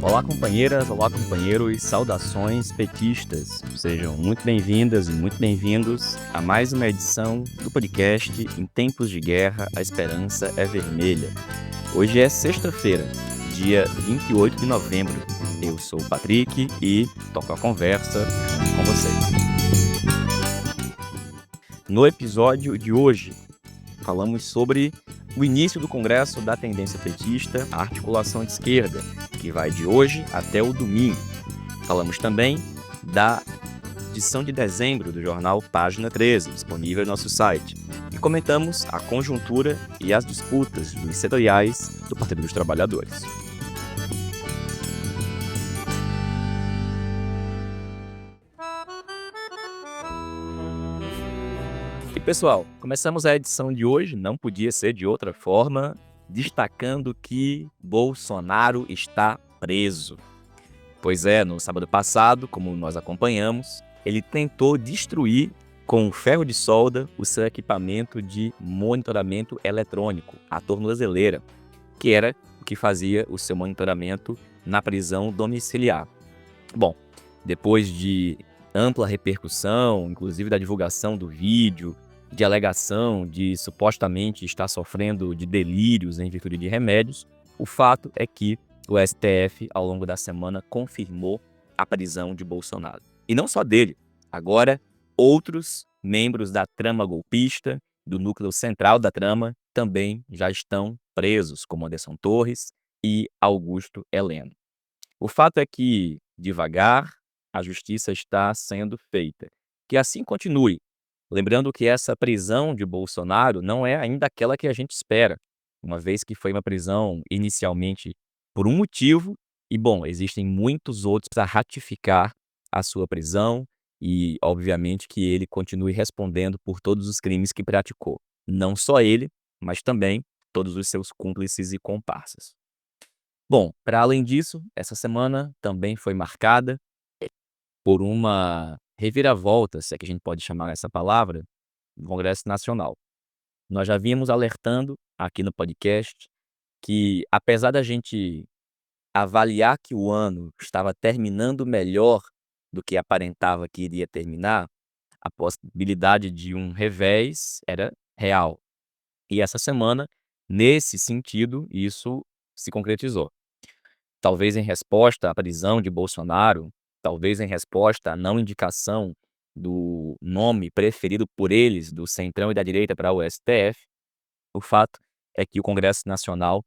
Olá, companheiras, olá, companheiros, saudações petistas. Sejam muito bem-vindas e muito bem-vindos a mais uma edição do podcast Em Tempos de Guerra, a Esperança é Vermelha. Hoje é sexta-feira, dia 28 de novembro. Eu sou o Patrick e toco a conversa junto com vocês. No episódio de hoje, falamos sobre o início do Congresso da Tendência Petista, a articulação de esquerda, que vai de hoje até o domingo. Falamos também da edição de dezembro do jornal Página 13, disponível no nosso site. E comentamos a conjuntura e as disputas dos setoriais do Partido dos Trabalhadores. E pessoal, começamos a edição de hoje, não podia ser de outra forma, destacando que Bolsonaro está preso. Pois é, no sábado passado, como nós acompanhamos, ele tentou destruir com ferro de solda o seu equipamento de monitoramento eletrônico, a tornozeleira, que era o que fazia o seu monitoramento na prisão domiciliar. Bom, depois de ampla repercussão, inclusive da divulgação do vídeo, de alegação de supostamente estar sofrendo de delírios em virtude de remédios, o fato é que o STF, ao longo da semana, confirmou a prisão de Bolsonaro. E não só dele, agora outros membros da trama golpista, do núcleo central da trama, também já estão presos, como Anderson Torres e Augusto Heleno. O fato é que, devagar, a justiça está sendo feita. Que assim continue. Lembrando que essa prisão de Bolsonaro não é ainda aquela que a gente espera, uma vez que foi uma prisão inicialmente por um motivo, e bom, existem muitos outros a ratificar a sua prisão e, obviamente, que ele continue respondendo por todos os crimes que praticou. Não só ele, mas também todos os seus cúmplices e comparsas. Bom, para além disso, essa semana também foi marcada por uma reviravolta, se é que a gente pode chamar essa palavra, no Congresso Nacional. Nós já vínhamos alertando aqui no podcast que, apesar da gente avaliar que o ano estava terminando melhor do que aparentava que iria terminar, a possibilidade de um revés era real. E essa semana, nesse sentido, isso se concretizou. Talvez em resposta à prisão de Bolsonaro, talvez em resposta à não indicação do nome preferido por eles, do centrão e da direita, para o STF, o fato é que o Congresso Nacional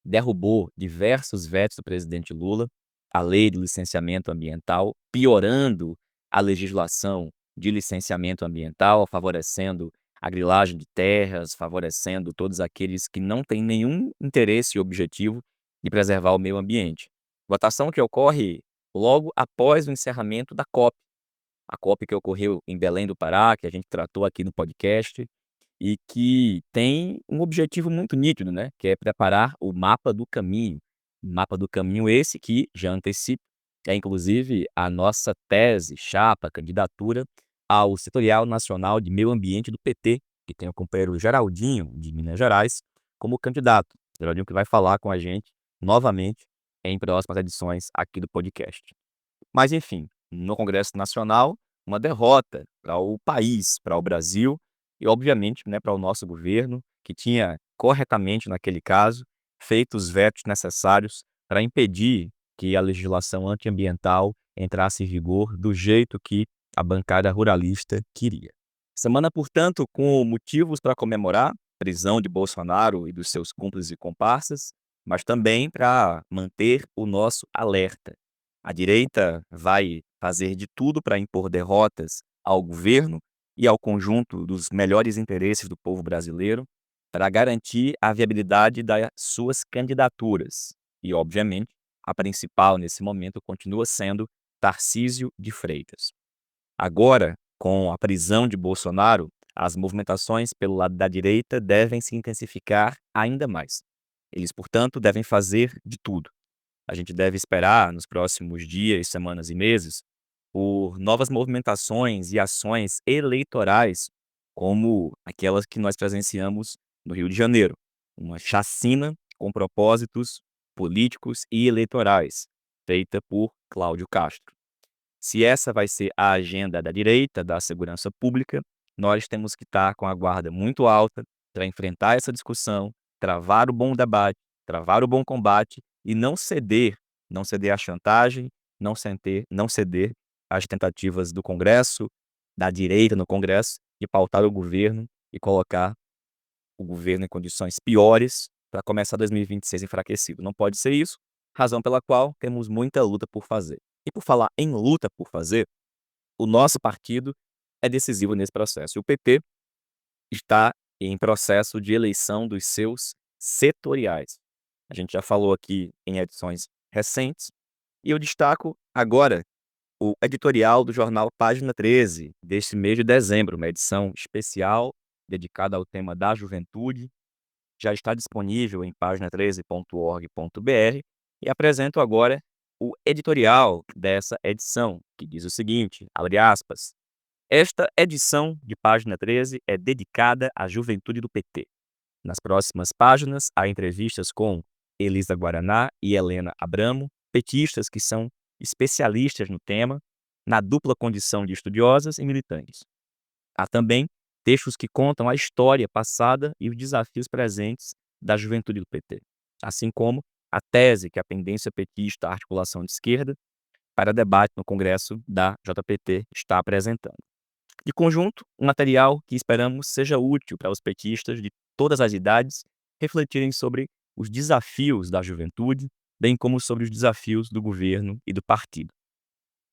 derrubou diversos vetos do presidente Lula, a lei de licenciamento ambiental, piorando a legislação de licenciamento ambiental, favorecendo a grilagem de terras, favorecendo todos aqueles que não têm nenhum interesse e objetivo de preservar o meio ambiente. Votação que ocorre logo após o encerramento da COP. A COP que ocorreu em Belém do Pará, que a gente tratou aqui no podcast, e que tem um objetivo muito nítido, né, que é preparar o mapa do caminho. Mapa do caminho esse que, já antecipo, é inclusive a nossa tese, chapa, candidatura ao Setorial Nacional de Meio Ambiente do PT, que tem o companheiro Geraldinho, de Minas Gerais, como candidato. Geraldinho que vai falar com a gente novamente em próximas edições aqui do podcast. Mas, enfim, no Congresso Nacional, uma derrota para o país, para o Brasil e, obviamente, né, para o nosso governo, que tinha corretamente, naquele caso, feito os vetos necessários para impedir que a legislação antiambiental entrasse em vigor do jeito que a bancada ruralista queria. Semana, portanto, com motivos para comemorar a prisão de Bolsonaro e dos seus cúmplices e comparsas, mas também para manter o nosso alerta. A direita vai fazer de tudo para impor derrotas ao governo e ao conjunto dos melhores interesses do povo brasileiro para garantir a viabilidade das suas candidaturas. E, obviamente, a principal nesse momento continua sendo Tarcísio de Freitas. Agora, com a prisão de Bolsonaro, as movimentações pelo lado da direita devem se intensificar ainda mais. Eles, portanto, devem fazer de tudo. A gente deve esperar, nos próximos dias, semanas e meses, por novas movimentações e ações eleitorais, como aquelas que nós presenciamos no Rio de Janeiro. Uma chacina com propósitos políticos e eleitorais. feita por Cláudio Castro. Se essa vai ser a agenda da direita, da segurança pública, nós temos que estar com a guarda muito alta para enfrentar essa discussão, travar o bom debate, travar o bom combate e não ceder à chantagem, não ceder às tentativas do Congresso, da direita no Congresso, de pautar o governo e colocar o governo em condições piores para começar 2026 enfraquecido. Não pode ser isso, razão pela qual temos muita luta por fazer. E por falar em luta por fazer, o nosso partido é decisivo nesse processo. O PT está em processo de eleição dos seus setoriais. A gente já falou aqui em edições recentes, e eu destaco agora o editorial do jornal Página 13, deste mês de dezembro, uma edição especial dedicada ao tema da juventude. Já está disponível em pagina13.org.br e apresento agora o editorial dessa edição, que diz o seguinte, abre aspas, esta edição de Página 13 é dedicada à juventude do PT. Nas próximas páginas, há entrevistas com Elisa Guaraná e Helena Abramo, petistas que são especialistas no tema, na dupla condição de estudiosas e militantes. Há também textos que contam a história passada e os desafios presentes da juventude do PT, assim como a tese que a pendência petista à articulação de esquerda para debate no Congresso da JPT está apresentando. De conjunto, um material que esperamos seja útil para os petistas de todas as idades refletirem sobre os desafios da juventude, bem como sobre os desafios do governo e do partido.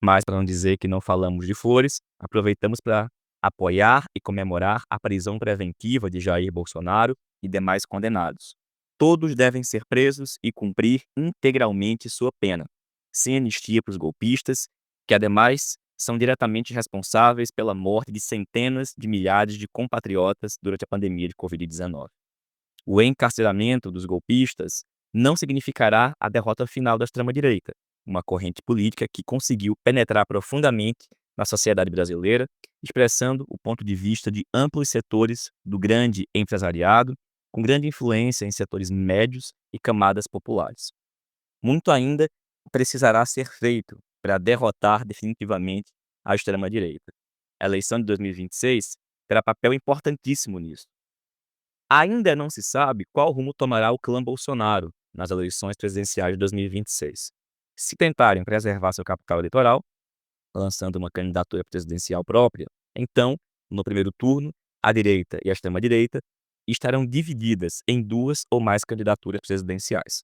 Mas, para não dizer que não falamos de flores, aproveitamos para apoiar e comemorar a prisão preventiva de Jair Bolsonaro e demais condenados. Todos devem ser presos e cumprir integralmente sua pena, sem anistia para os golpistas, que, ademais, são diretamente responsáveis pela morte de centenas de milhares de compatriotas durante a pandemia de Covid-19. O encarceramento dos golpistas não significará a derrota final da extrema-direita, uma corrente política que conseguiu penetrar profundamente na sociedade brasileira, expressando o ponto de vista de amplos setores do grande empresariado, com grande influência em setores médios e camadas populares. Muito ainda precisará ser feito para derrotar definitivamente a extrema-direita. A eleição de 2026 terá papel importantíssimo nisso. Ainda não se sabe qual rumo tomará o clã Bolsonaro nas eleições presidenciais de 2026. Se tentarem preservar seu capital eleitoral, lançando uma candidatura presidencial própria, então, no primeiro turno, a direita e a extrema-direita estarão divididas em duas ou mais candidaturas presidenciais.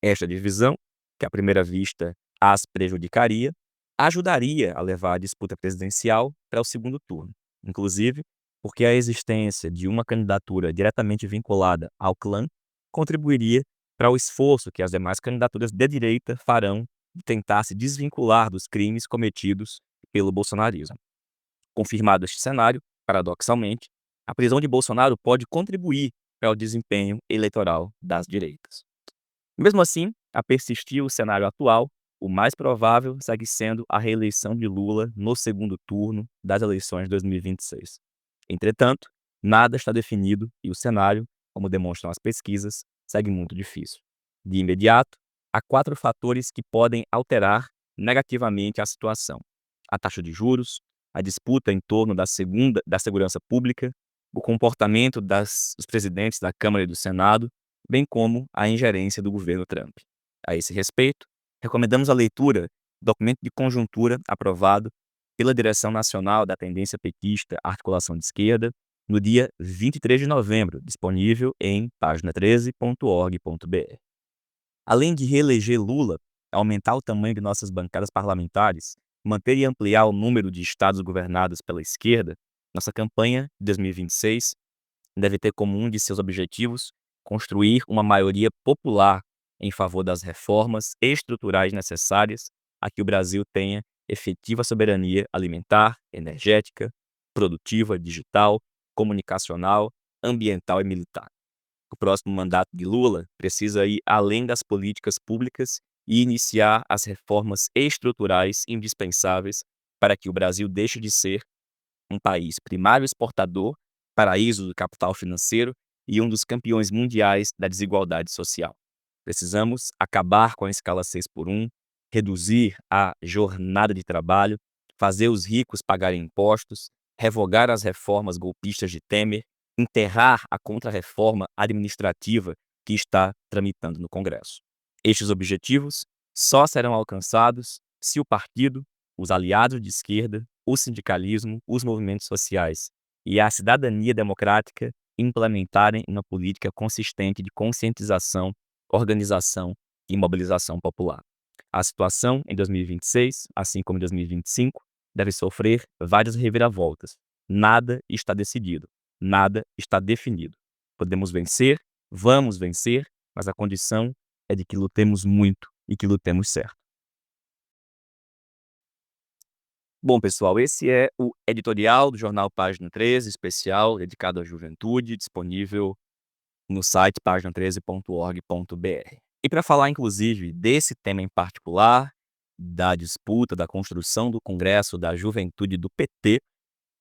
Esta divisão, que à primeira vista as prejudicaria, ajudaria a levar a disputa presidencial para o segundo turno, inclusive porque a existência de uma candidatura diretamente vinculada ao clã contribuiria para o esforço que as demais candidaturas de direita farão de tentar se desvincular dos crimes cometidos pelo bolsonarismo. Confirmado este cenário, paradoxalmente, a prisão de Bolsonaro pode contribuir para o desempenho eleitoral das direitas. Mesmo assim, a persistir o cenário atual, o mais provável segue sendo a reeleição de Lula no segundo turno das eleições de 2026. Entretanto, nada está definido e o cenário, como demonstram as pesquisas, segue muito difícil. De imediato, há 4 fatores que podem alterar negativamente a situação: a taxa de juros, a disputa em torno da segurança pública, o comportamento dos presidentes da Câmara e do Senado, bem como a ingerência do governo Trump. A esse respeito, recomendamos a leitura do documento de conjuntura aprovado pela Direção Nacional da Tendência Petista Articulação de Esquerda no dia 23 de novembro, disponível em pagina13.org.br. Além de reeleger Lula, aumentar o tamanho de nossas bancadas parlamentares, manter e ampliar o número de estados governados pela esquerda, nossa campanha de 2026 deve ter como um de seus objetivos construir uma maioria popular em favor das reformas estruturais necessárias a que o Brasil tenha efetiva soberania alimentar, energética, produtiva, digital, comunicacional, ambiental e militar. O próximo mandato de Lula precisa ir além das políticas públicas e iniciar as reformas estruturais indispensáveis para que o Brasil deixe de ser um país primário exportador, paraíso do capital financeiro e um dos campeões mundiais da desigualdade social. Precisamos acabar com a escala 6 por 1, reduzir a jornada de trabalho, fazer os ricos pagarem impostos, revogar as reformas golpistas de Temer, enterrar a contrarreforma administrativa que está tramitando no Congresso. Estes objetivos só serão alcançados se o partido, os aliados de esquerda, o sindicalismo, os movimentos sociais e a cidadania democrática implementarem uma política consistente de conscientização, organização e mobilização popular. A situação em 2026, assim como em 2025, deve sofrer várias reviravoltas. Nada está decidido, nada está definido. Podemos vencer, vamos vencer, mas a condição é de que lutemos muito e que lutemos certo. Bom, pessoal, esse é o editorial do jornal Página 13, especial dedicado à juventude, disponível no site pagina13.org.br. E para falar, inclusive, desse tema em particular, da disputa, da construção do Congresso da Juventude do PT,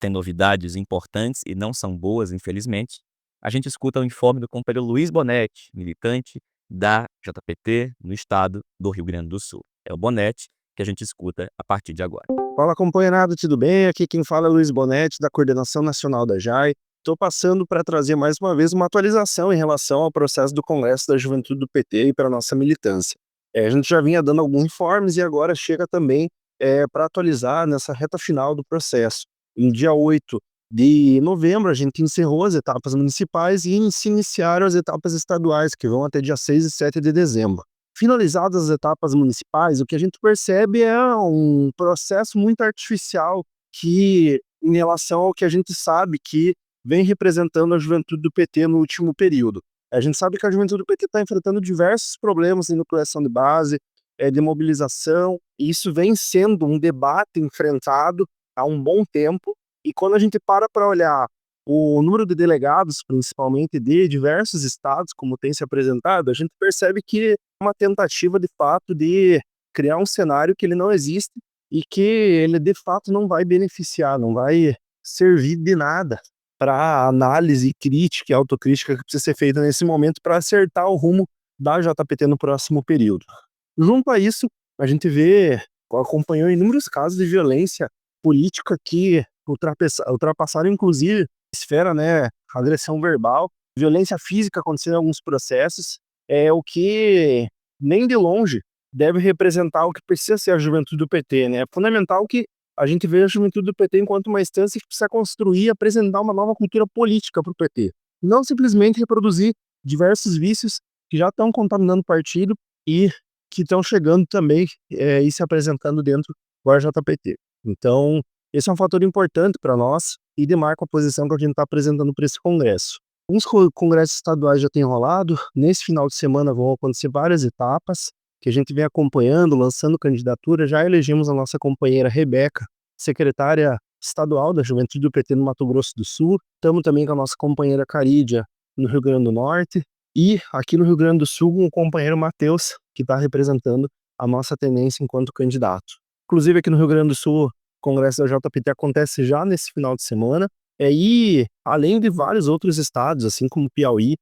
tem novidades importantes e não são boas, infelizmente, a gente escuta o informe do companheiro Luiz Bonetti, militante da JPT no estado do Rio Grande do Sul. É o Bonetti que a gente escuta a partir de agora. Fala, companheirado, tudo bem? Aqui quem fala é Luiz Bonetti, da Coordenação Nacional da JAI. Estou passando para trazer mais uma vez uma atualização em relação ao processo do Congresso da Juventude do PT e para a nossa militância. A gente já vinha dando alguns informes e agora chega também para atualizar nessa reta final do processo. No dia 8 de novembro, a gente encerrou as etapas municipais e se iniciaram as etapas estaduais, que vão até dia 6 e 7 de dezembro. Finalizadas as etapas municipais, o que a gente percebe é um processo muito artificial que, em relação ao que a gente sabe que vem representando a juventude do PT no último período. A gente sabe que a juventude do PT está enfrentando diversos problemas de nucleação de base, de mobilização, e isso vem sendo um debate enfrentado há um bom tempo, e quando a gente para olhar o número de delegados, principalmente de diversos estados, como tem se apresentado, a gente percebe que é uma tentativa, de fato, de criar um cenário que ele não existe e que ele, de fato, não vai beneficiar, não vai servir de nada para a análise crítica e autocrítica que precisa ser feita nesse momento para acertar o rumo da JPT no próximo período. Junto a isso, a gente acompanhou inúmeros casos de violência política que ultrapassaram, inclusive, esfera, agressão verbal, violência física acontecendo em alguns processos, o que nem de longe deve representar o que precisa ser a juventude do PT, É fundamental que a gente veja a juventude do PT enquanto uma instância que precisa construir e apresentar uma nova cultura política para o PT. Não simplesmente reproduzir diversos vícios que já estão contaminando o partido e que estão chegando também e se apresentando dentro do RJPT. Então, esse é um fator importante para nós e demarca a posição que a gente está apresentando para esse congresso. Uns congressos estaduais já têm rolado, nesse final de semana vão acontecer várias etapas que a gente vem acompanhando, lançando candidatura. Já elegemos a nossa companheira Rebeca, secretária estadual da Juventude do PT no Mato Grosso do Sul. Estamos também com a nossa companheira Carídia no Rio Grande do Norte. E aqui no Rio Grande do Sul, com o companheiro Matheus, que está representando a nossa tenência enquanto candidato. Inclusive aqui no Rio Grande do Sul, o Congresso da JPT acontece já nesse final de semana. E além de vários outros estados, assim como Piauí,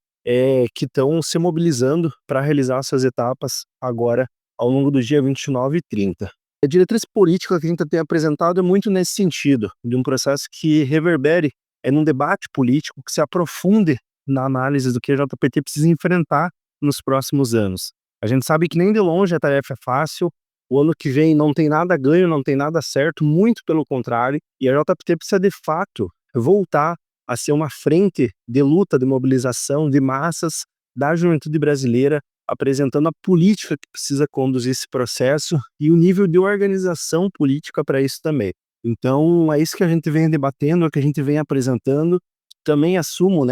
que estão se mobilizando para realizar suas etapas agora ao longo do dia 29 e 30. A diretriz política que a gente tem apresentado é muito nesse sentido, de um processo que reverbere num debate político, que se aprofunde na análise do que a JPT precisa enfrentar nos próximos anos. A gente sabe que nem de longe a tarefa é fácil, o ano que vem não tem nada ganho, não tem nada certo, muito pelo contrário, e a JPT precisa de fato voltar a ser uma frente de luta, de mobilização de massas da juventude brasileira, apresentando a política que precisa conduzir esse processo e o nível de organização política para isso também. Então, é isso que a gente vem debatendo, é o que a gente vem apresentando. Também assumo,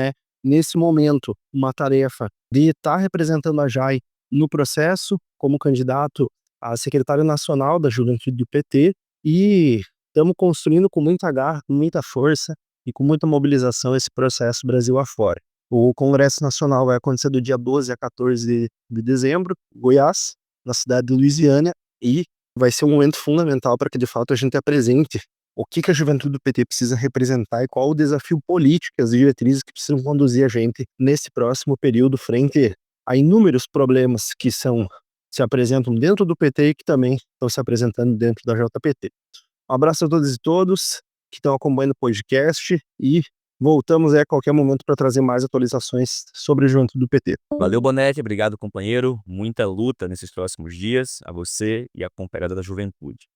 nesse momento, uma tarefa de estar representando a JAI no processo, como candidato a secretário nacional da Juventude do PT, e estamos construindo com muita garra, com muita força e com muita mobilização esse processo Brasil afora. O Congresso Nacional vai acontecer do dia 12 a 14 de dezembro, em Goiás, na cidade de Luisiânia, e vai ser um momento fundamental para que, de fato, a gente apresente o que a juventude do PT precisa representar e qual o desafio político e as diretrizes que precisam conduzir a gente nesse próximo período frente a inúmeros problemas que são se apresentam dentro do PT e que também estão se apresentando dentro da JPT. Um abraço a todas e todos que estão acompanhando o podcast e voltamos a qualquer momento para trazer mais atualizações sobre a juventude do PT. Valeu, Bonetti. Obrigado, companheiro. Muita luta nesses próximos dias a você e a companheirada da juventude.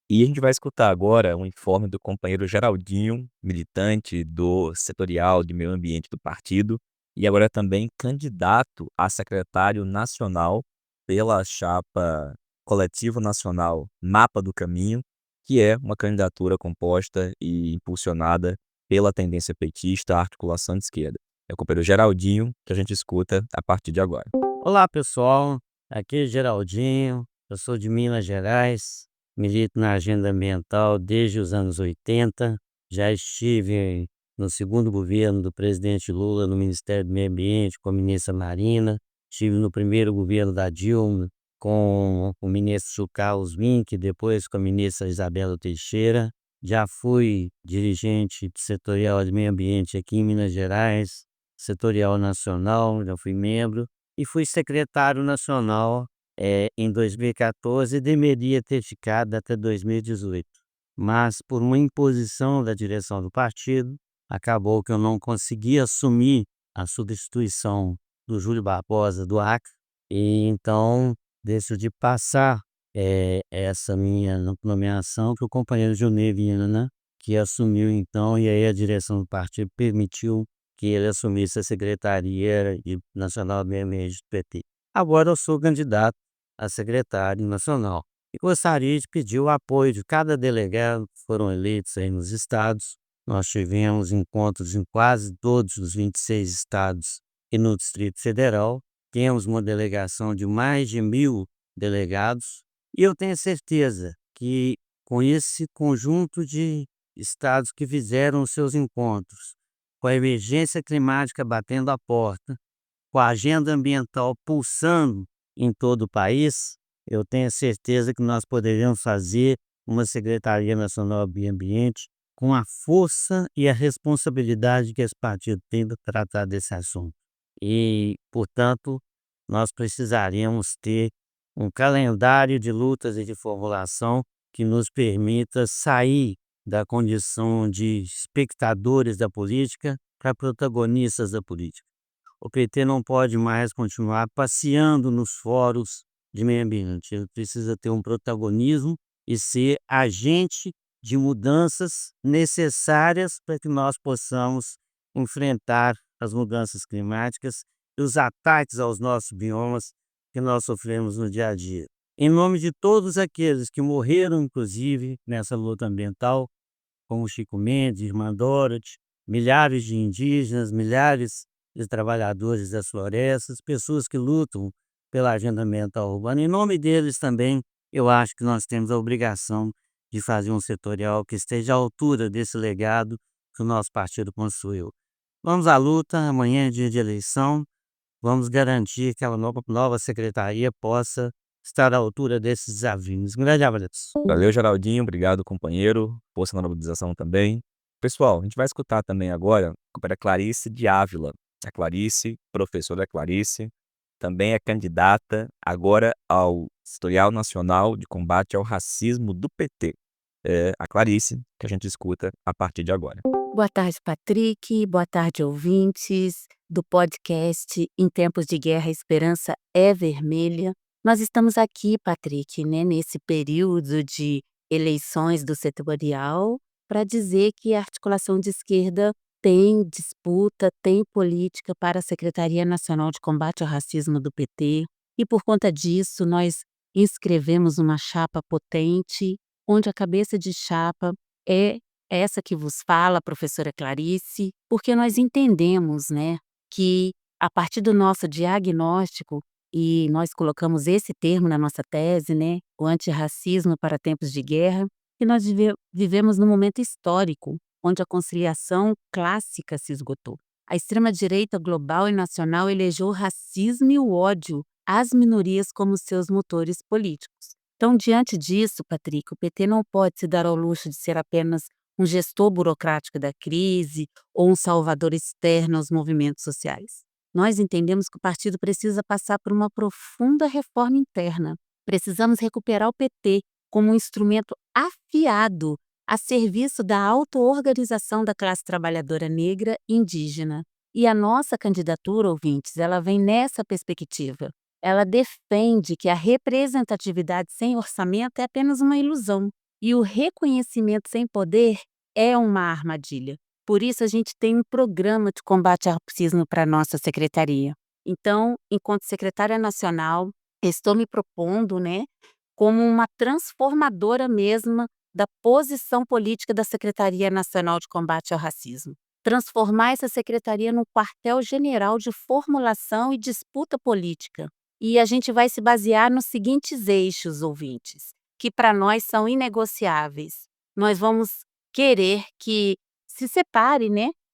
E a gente vai escutar agora um informe do companheiro Geraldinho, militante do setorial de meio ambiente do partido e agora também candidato a secretário nacional pela chapa Coletivo Nacional Mapa do Caminho, que é uma candidatura composta e impulsionada pela tendência petista à articulação de esquerda. É o companheiro Geraldinho que a gente escuta a partir de agora. Olá, pessoal. Aqui é Geraldinho. Eu sou de Minas Gerais. Milito na agenda ambiental desde os anos 80. Já estive no segundo governo do presidente Lula no Ministério do Meio Ambiente com a ministra Marina. Estive no primeiro governo da Dilma com o ministro Carlos Mink, depois com a ministra Isabela Teixeira. Já fui dirigente do setorial de meio ambiente aqui em Minas Gerais, setorial nacional, já fui membro, e fui secretário nacional em 2014 e deveria ter ficado até 2018. Mas por uma imposição da direção do partido, acabou que eu não consegui assumir a substituição do Júlio Barbosa do Acre, e então decidi passar essa minha nomeação para o companheiro Junê Viana, que assumiu então, e aí a direção do partido permitiu que ele assumisse a Secretaria Nacional do Meio Ambiente do PT. Agora eu sou candidato a secretário nacional e gostaria de pedir o apoio de cada delegado que foram eleitos aí nos estados. Nós tivemos encontros em quase todos os 26 estados e no Distrito Federal. Temos uma delegação de mais de 1.000 delegados e eu tenho certeza que com esse conjunto de estados que fizeram os seus encontros, com a emergência climática batendo a porta, com a agenda ambiental pulsando em todo o país, eu tenho certeza que nós poderíamos fazer uma Secretaria Nacional do Meio Ambiente com a força e a responsabilidade que esse partido tem de tratar desse assunto. E, portanto, nós precisaríamos ter um calendário de lutas e de formulação que nos permita sair da condição de espectadores da política para protagonistas da política. O PT não pode mais continuar passeando nos fóruns de meio ambiente. Ele precisa ter um protagonismo e ser agente de mudanças necessárias para que nós possamos enfrentar as mudanças climáticas e os ataques aos nossos biomas que nós sofremos no dia a dia. Em nome de todos aqueles que morreram, inclusive, nessa luta ambiental, como Chico Mendes, Irmã Dorothy, milhares de indígenas, milhares de trabalhadores das florestas, pessoas que lutam pela agenda ambiental urbana. Em nome deles também, eu acho que nós temos a obrigação de fazer um setorial que esteja à altura desse legado que o nosso partido construiu. Vamos à luta, amanhã é dia de eleição, vamos garantir que a nova secretaria possa estar à altura desses desafios. Um grande abraço. Valeu, Geraldinho. Obrigado, companheiro. Força na mobilização também. Pessoal, a gente vai escutar também agora a companheira Clarice de Ávila. A Clarice, professora Clarice, também é candidata agora ao Setorial Nacional de Combate ao Racismo do PT. É a Clarice que a gente escuta a partir de agora. Boa tarde, Patrick. Boa tarde, ouvintes do podcast Em Tempos de Guerra, a Esperança é Vermelha. Nós estamos aqui, Patrick, né, nesse período de eleições do setorial, para dizer que a articulação de esquerda tem disputa, tem política para a Secretaria Nacional de Combate ao Racismo do PT. E por conta disso, nós inscrevemos uma chapa potente, onde a cabeça de chapa é essa que vos fala, a professora Clarice, porque nós entendemos, né, que a partir do nosso diagnóstico, e nós colocamos esse termo na nossa tese, né, o antirracismo para tempos de guerra, que nós vivemos num momento histórico, onde a conciliação clássica se esgotou. A extrema-direita global e nacional elegeu o racismo e o ódio às minorias como seus motores políticos. Então, diante disso, Patrick, o PT não pode se dar ao luxo de ser apenas um gestor burocrático da crise ou um salvador externo aos movimentos sociais. Nós entendemos que o partido precisa passar por uma profunda reforma interna. Precisamos recuperar o PT como um instrumento afiado a serviço da auto-organização da classe trabalhadora negra e indígena. E a nossa candidatura, ouvintes, ela vem nessa perspectiva. Ela defende que a representatividade sem orçamento é apenas uma ilusão e o reconhecimento sem poder é uma armadilha. Por isso, a gente tem um programa de combate ao racismo para a nossa secretaria. Então, enquanto secretária nacional, estou me propondo, como uma transformadora mesma da posição política da Secretaria Nacional de Combate ao Racismo. Transformar essa secretaria num quartel-general de formulação e disputa política. E a gente vai se basear nos seguintes eixos, ouvintes, que para nós são inegociáveis. Nós vamos querer que se separe,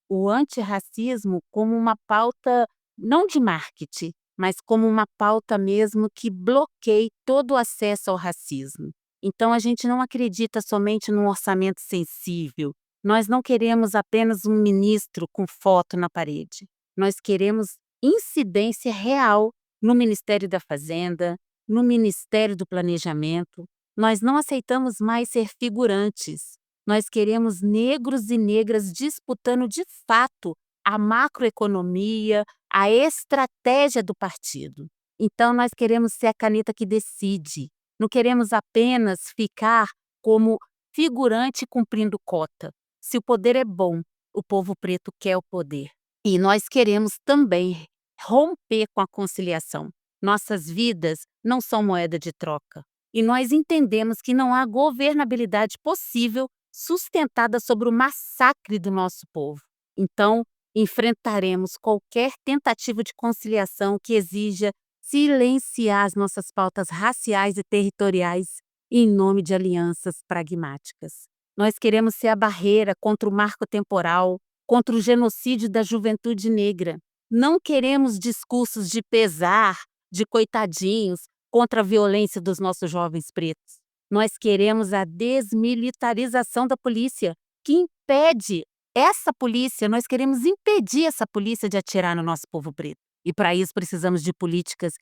o antirracismo como uma pauta não de marketing, mas como uma pauta mesmo que bloqueie todo o acesso ao racismo. Então a gente não acredita somente num orçamento sensível. Nós não queremos apenas um ministro com foto na parede. Nós queremos incidência real no Ministério da Fazenda, no Ministério do Planejamento. Nós não aceitamos mais ser figurantes. Nós queremos negros e negras disputando de fato a macroeconomia, a estratégia do partido. Então nós queremos ser a caneta que decide. Não queremos apenas ficar como figurante cumprindo cota. Se o poder é bom, o povo preto quer o poder. E nós queremos também romper com a conciliação. Nossas vidas não são moeda de troca. E nós entendemos que não há governabilidade possível sustentada sobre o massacre do nosso povo. Então, enfrentaremos qualquer tentativa de conciliação que exija silenciar as nossas pautas raciais e territoriais em nome de alianças pragmáticas. Nós queremos ser a barreira contra o marco temporal, contra o genocídio da juventude negra. Não queremos discursos de pesar, de coitadinhos, contra a violência dos nossos jovens pretos. Nós queremos a desmilitarização da polícia, que impede nós queremos impedir essa polícia de atirar no nosso povo preto. E para isso precisamos de políticas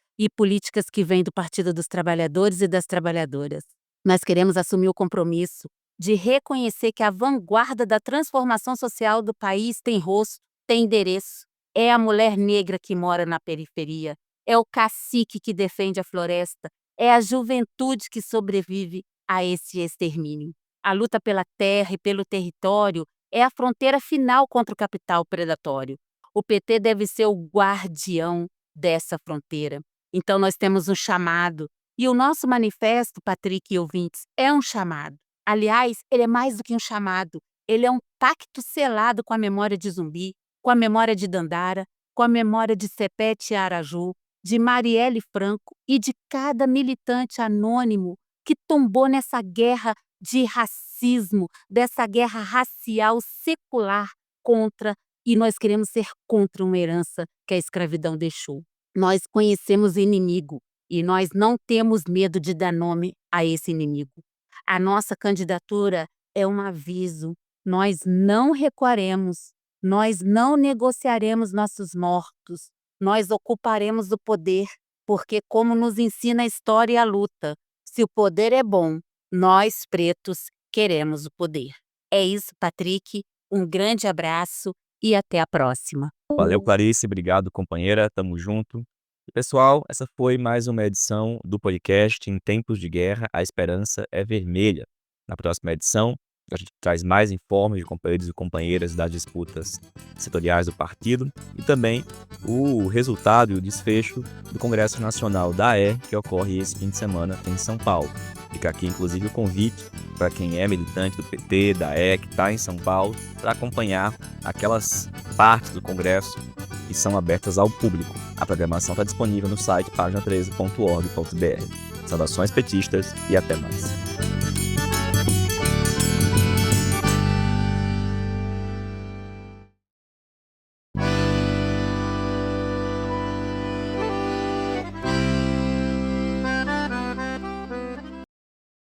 que vêm do Partido dos Trabalhadores e das Trabalhadoras. Nós queremos assumir o compromisso de reconhecer que a vanguarda da transformação social do país tem rosto, tem endereço. É a mulher negra que mora na periferia, é o cacique que defende a floresta, é a juventude que sobrevive a esse extermínio. A luta pela terra e pelo território é a fronteira final contra o capital predatório. O PT deve ser o guardião dessa fronteira. Então nós temos um chamado. E o nosso manifesto, Patrick e ouvintes, é um chamado. Aliás, ele é mais do que um chamado. Ele é um pacto selado com a memória de Zumbi, com a memória de Dandara, com a memória de Sepete Araju, de Marielle Franco e de cada militante anônimo que tombou nessa guerra de racismo, dessa guerra racial secular e nós queremos ser contra uma herança que a escravidão deixou. Nós conhecemos o inimigo e nós não temos medo de dar nome a esse inimigo. A nossa candidatura é um aviso. Nós não recuaremos, nós não negociaremos nossos mortos, nós ocuparemos o poder, porque como nos ensina a história e a luta, se o poder é bom, nós pretos queremos o poder. É isso, Patrick. Um grande abraço e até a próxima. Valeu, Clarice. Obrigado, companheira. Tamo junto. E, pessoal, essa foi mais uma edição do podcast Em Tempos de Guerra, a Esperança é Vermelha. Na próxima edição, a gente traz mais informes de companheiros e companheiras das disputas setoriais do partido e também o resultado e o desfecho do Congresso Nacional da AE, que ocorre esse fim de semana em São Paulo. Fica aqui, inclusive, o convite para quem é militante do PT, da AE, que está em São Paulo, para acompanhar aquelas partes do Congresso que são abertas ao público. A programação está disponível no site pagina13.org.br. Saudações petistas e até mais.